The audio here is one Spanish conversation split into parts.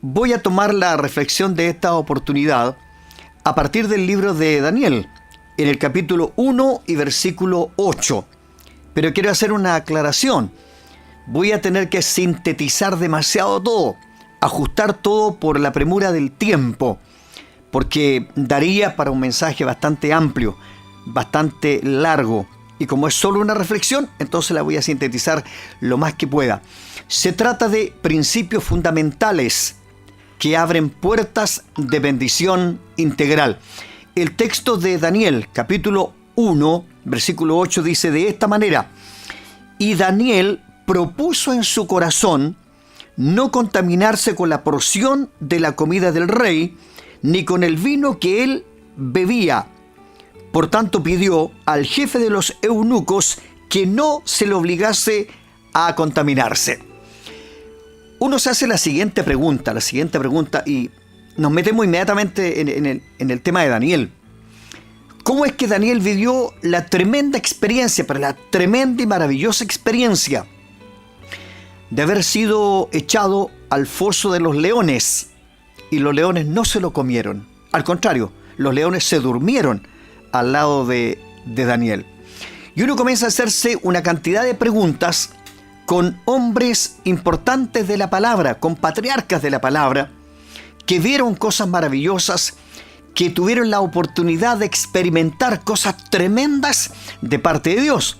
voy a tomar la reflexión de esta oportunidad a partir del libro de Daniel, en el capítulo 1 y versículo 8. Pero quiero hacer una aclaración. Voy a tener que sintetizar demasiado todo, ajustar todo por la premura del tiempo, porque daría para un mensaje bastante amplio, bastante largo. Y como es solo una reflexión, entonces la voy a sintetizar lo más que pueda. Se trata de principios fundamentales que abren puertas de bendición integral. El texto de Daniel, capítulo 1, versículo 8, dice de esta manera: y Daniel propuso en su corazón no contaminarse con la porción de la comida del rey, ni con el vino que él bebía. Por tanto, pidió al jefe de los eunucos que no se le obligase a contaminarse. Uno se hace la siguiente pregunta, y nos metemos inmediatamente en el tema de Daniel. ¿Cómo es que Daniel vivió la tremenda experiencia, pero la tremenda y maravillosa experiencia de haber sido echado al foso de los leones? Y los leones no se lo comieron. Al contrario, los leones se durmieron al lado de Daniel. Y uno comienza a hacerse una cantidad de preguntas con hombres importantes de la palabra, con patriarcas de la palabra, que vieron cosas maravillosas, que tuvieron la oportunidad de experimentar cosas tremendas de parte de Dios.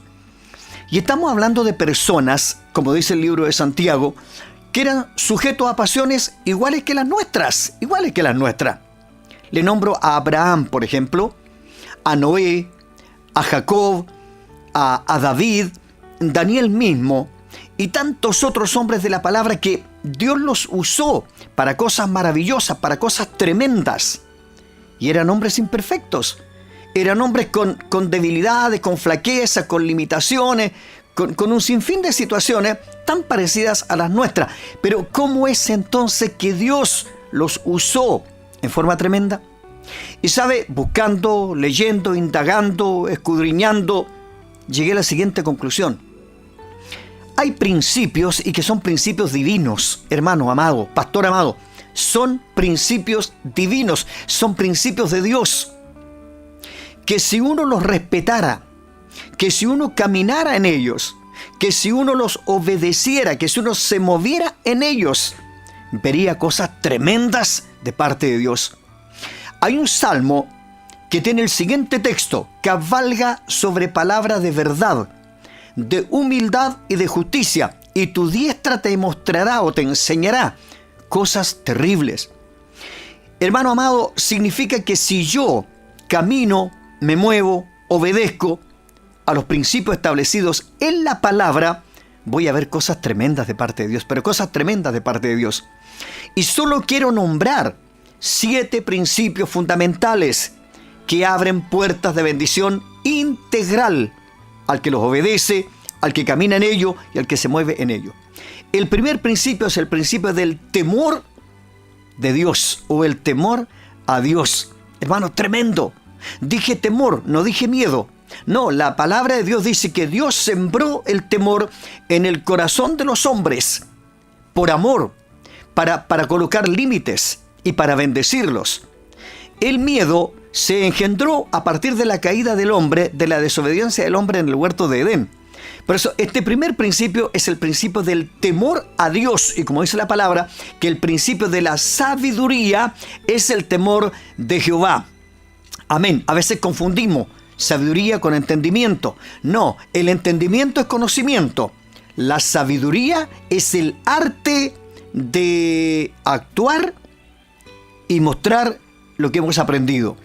Y estamos hablando de personas, como dice el libro de Santiago, que eran sujetos a pasiones iguales que las nuestras. Le nombro a Abraham, por ejemplo, a Noé, a Jacob, a David, Daniel mismo, y tantos otros hombres de la palabra que Dios los usó para cosas maravillosas, para cosas tremendas. Y eran hombres imperfectos, eran hombres con debilidades, con flaquezas, con limitaciones, con un sinfín de situaciones tan parecidas a las nuestras. Pero ¿cómo es entonces que Dios los usó en forma tremenda? Y sabe, buscando, leyendo, indagando, escudriñando, llegué a la siguiente conclusión. Hay principios, y que son principios divinos, hermano amado, pastor amado. Son principios divinos, son principios de Dios, que si uno los respetara, que si uno caminara en ellos, que si uno los obedeciera, que si uno se moviera en ellos, vería cosas tremendas de parte de Dios. Hay un salmo que tiene el siguiente texto: cabalga sobre palabra de verdad, de humildad y de justicia, y tu diestra te mostrará o te enseñará cosas terribles. Hermano amado, significa que si yo camino, me muevo, obedezco a los principios establecidos en la palabra, voy a ver cosas tremendas de parte de Dios, pero cosas tremendas de parte de Dios. Y solo quiero nombrar 7 principios fundamentales que abren puertas de bendición integral al que los obedece, al que camina en ello y al que se mueve en ello. El primer principio es el principio del temor de Dios, o el temor a Dios. Hermano, tremendo. Dije temor, no dije miedo. No, la palabra de Dios dice que Dios sembró el temor en el corazón de los hombres por amor, para colocar límites y para bendecirlos. El miedo se engendró a partir de la caída del hombre, de la desobediencia del hombre en el huerto de Edén. Por eso, este primer principio es el principio del temor a Dios. Y como dice la palabra, que el principio de la sabiduría es el temor de Jehová. Amén. A veces confundimos sabiduría con entendimiento. No, el entendimiento es conocimiento. La sabiduría es el arte de actuar y mostrar lo que hemos aprendido.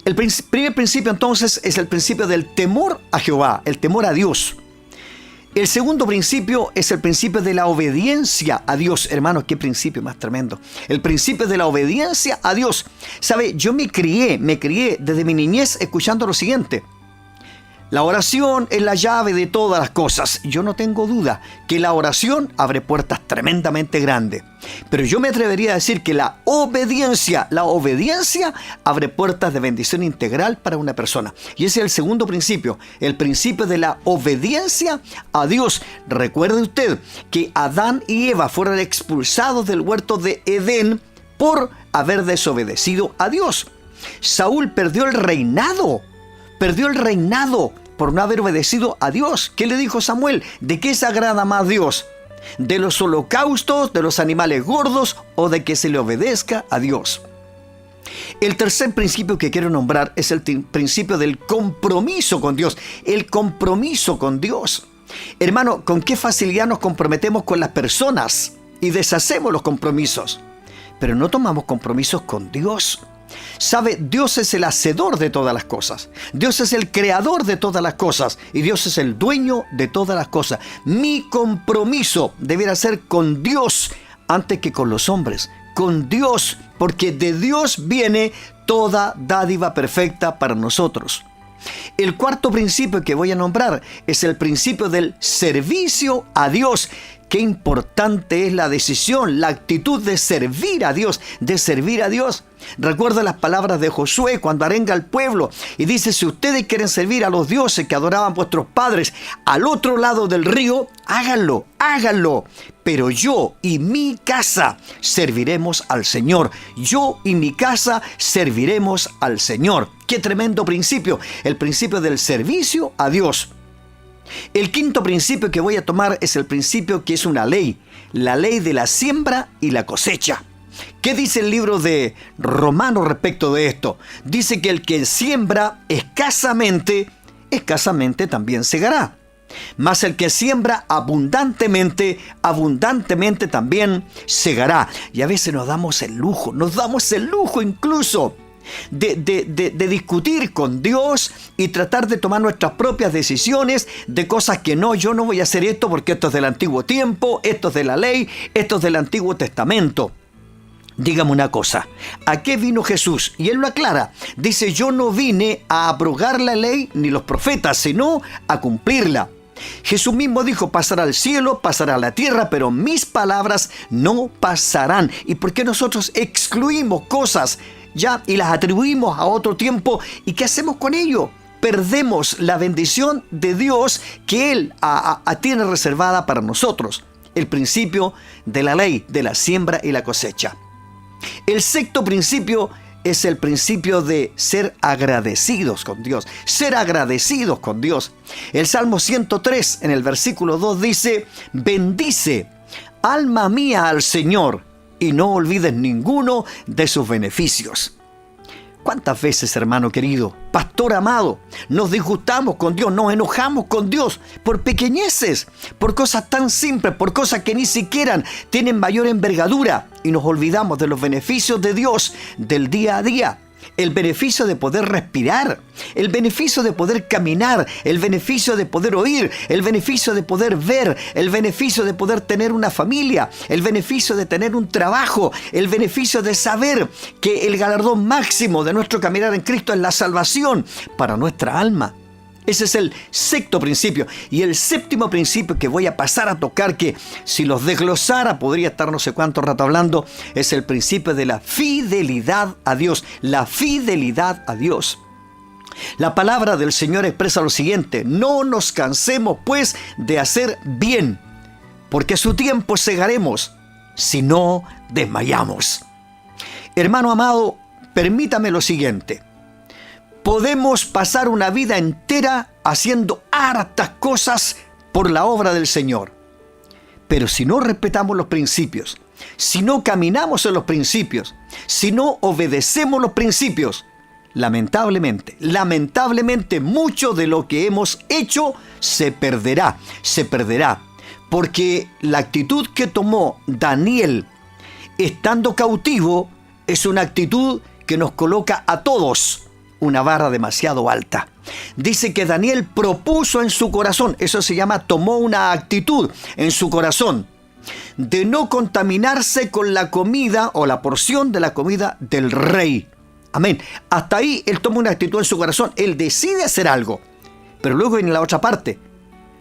El primer principio entonces es el principio del temor a Jehová, el temor a Dios. El segundo principio es el principio de la obediencia a Dios. Hermanos, qué principio más tremendo. El principio de la obediencia a Dios. ¿Sabe? Yo me crié desde mi niñez escuchando lo siguiente: La oración es la llave de todas las cosas. Yo no tengo duda que la oración abre puertas tremendamente grandes. Pero yo me atrevería a decir que la obediencia abre puertas de bendición integral para una persona. Y ese es el segundo principio, el principio de la obediencia a Dios. Recuerde usted que Adán y Eva fueron expulsados del huerto de Edén por haber desobedecido a Dios. Saúl perdió el reinado por no haber obedecido a Dios. ¿Qué le dijo Samuel? ¿De qué se agrada más Dios? ¿De los holocaustos, de los animales gordos o de que se le obedezca a Dios? El tercer principio que quiero nombrar es el principio del compromiso con Dios. El compromiso con Dios. Hermano, ¿con qué facilidad nos comprometemos con las personas y deshacemos los compromisos? Pero no tomamos compromisos con Dios. ¿Sabe? Dios es el hacedor de todas las cosas. Dios es el creador de todas las cosas. Y Dios es el dueño de todas las cosas. Mi compromiso debiera ser con Dios antes que con los hombres. Con Dios, porque de Dios viene toda dádiva perfecta para nosotros. El cuarto principio que voy a nombrar es el principio del servicio a Dios. Qué importante es la decisión, la actitud de servir a Dios, Recuerda las palabras de Josué cuando arenga al pueblo y dice: si ustedes quieren servir a los dioses que adoraban vuestros padres al otro lado del río, háganlo. Pero yo y mi casa serviremos al Señor. Yo y mi casa serviremos al Señor. Qué tremendo principio, el principio del servicio a Dios. El quinto principio que voy a tomar es el principio que es una ley, la ley de la siembra y la cosecha. ¿Qué dice el libro de Romanos respecto de esto? Dice que el que siembra escasamente también segará. Mas el que siembra abundantemente también segará. Y a veces nos damos el lujo incluso de discutir con Dios y tratar de tomar nuestras propias decisiones de cosas que yo no voy a hacer esto porque esto es del antiguo tiempo, esto es de la ley, esto es del Antiguo Testamento. Dígame una cosa, ¿a qué vino Jesús? Y él lo aclara, dice: yo no vine a abrogar la ley ni los profetas, sino a cumplirla. Jesús mismo dijo: pasará el cielo, pasará la tierra, pero mis palabras no pasarán. ¿Y por qué nosotros excluimos cosas y las atribuimos a otro tiempo? ¿Y qué hacemos con ello? Perdemos la bendición de Dios que Él tiene reservada para nosotros. El principio de la ley, de la siembra y la cosecha. El sexto principio es el principio de ser agradecidos con Dios. Ser agradecidos con Dios. El Salmo 103 en el versículo 2 dice: bendice, alma mía, al Señor, y no olvides ninguno de sus beneficios. ¿Cuántas veces, hermano querido, pastor amado, nos disgustamos con Dios, nos enojamos con Dios por pequeñeces, por cosas tan simples, por cosas que ni siquiera tienen mayor envergadura, y nos olvidamos de los beneficios de Dios del día a día? El beneficio de poder respirar, el beneficio de poder caminar, el beneficio de poder oír, el beneficio de poder ver, el beneficio de poder tener una familia, el beneficio de tener un trabajo, el beneficio de saber que el galardón máximo de nuestro caminar en Cristo es la salvación para nuestra alma. Ese es el sexto principio. Y el séptimo principio que voy a pasar a tocar, que si los desglosara podría estar no sé cuánto rato hablando, es el principio de la fidelidad a Dios. La fidelidad a Dios. La palabra del Señor expresa lo siguiente: no nos cansemos pues de hacer bien, porque a su tiempo segaremos si no desmayamos. Hermano amado, permítame lo siguiente. Podemos pasar una vida entera haciendo hartas cosas por la obra del Señor. Pero si no respetamos los principios, si no caminamos en los principios, si no obedecemos los principios, lamentablemente, mucho de lo que hemos hecho se perderá. Porque la actitud que tomó Daniel estando cautivo es una actitud que nos coloca a todos una vara demasiado alta. Dice que Daniel propuso en su corazón, eso se llama tomó una actitud en su corazón, de no contaminarse con la comida o la porción de la comida del rey. Amén. Hasta ahí él toma una actitud en su corazón, él decide hacer algo. Pero luego en la otra parte,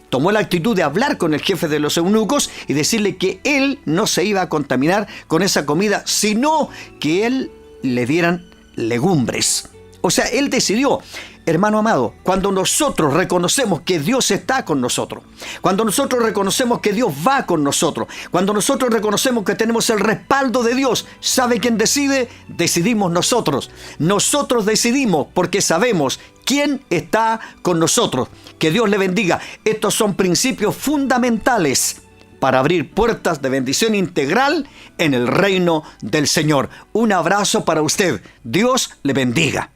tomó la actitud de hablar con el jefe de los eunucos y decirle que él no se iba a contaminar con esa comida, sino que él le dieran legumbres. O sea, él decidió. Hermano amado, cuando nosotros reconocemos que Dios está con nosotros, cuando nosotros reconocemos que Dios va con nosotros, cuando nosotros reconocemos que tenemos el respaldo de Dios, ¿sabe quién decide? Decidimos nosotros. Nosotros decidimos porque sabemos quién está con nosotros. Que Dios le bendiga. Estos son principios fundamentales para abrir puertas de bendición integral en el reino del Señor. Un abrazo para usted. Dios le bendiga.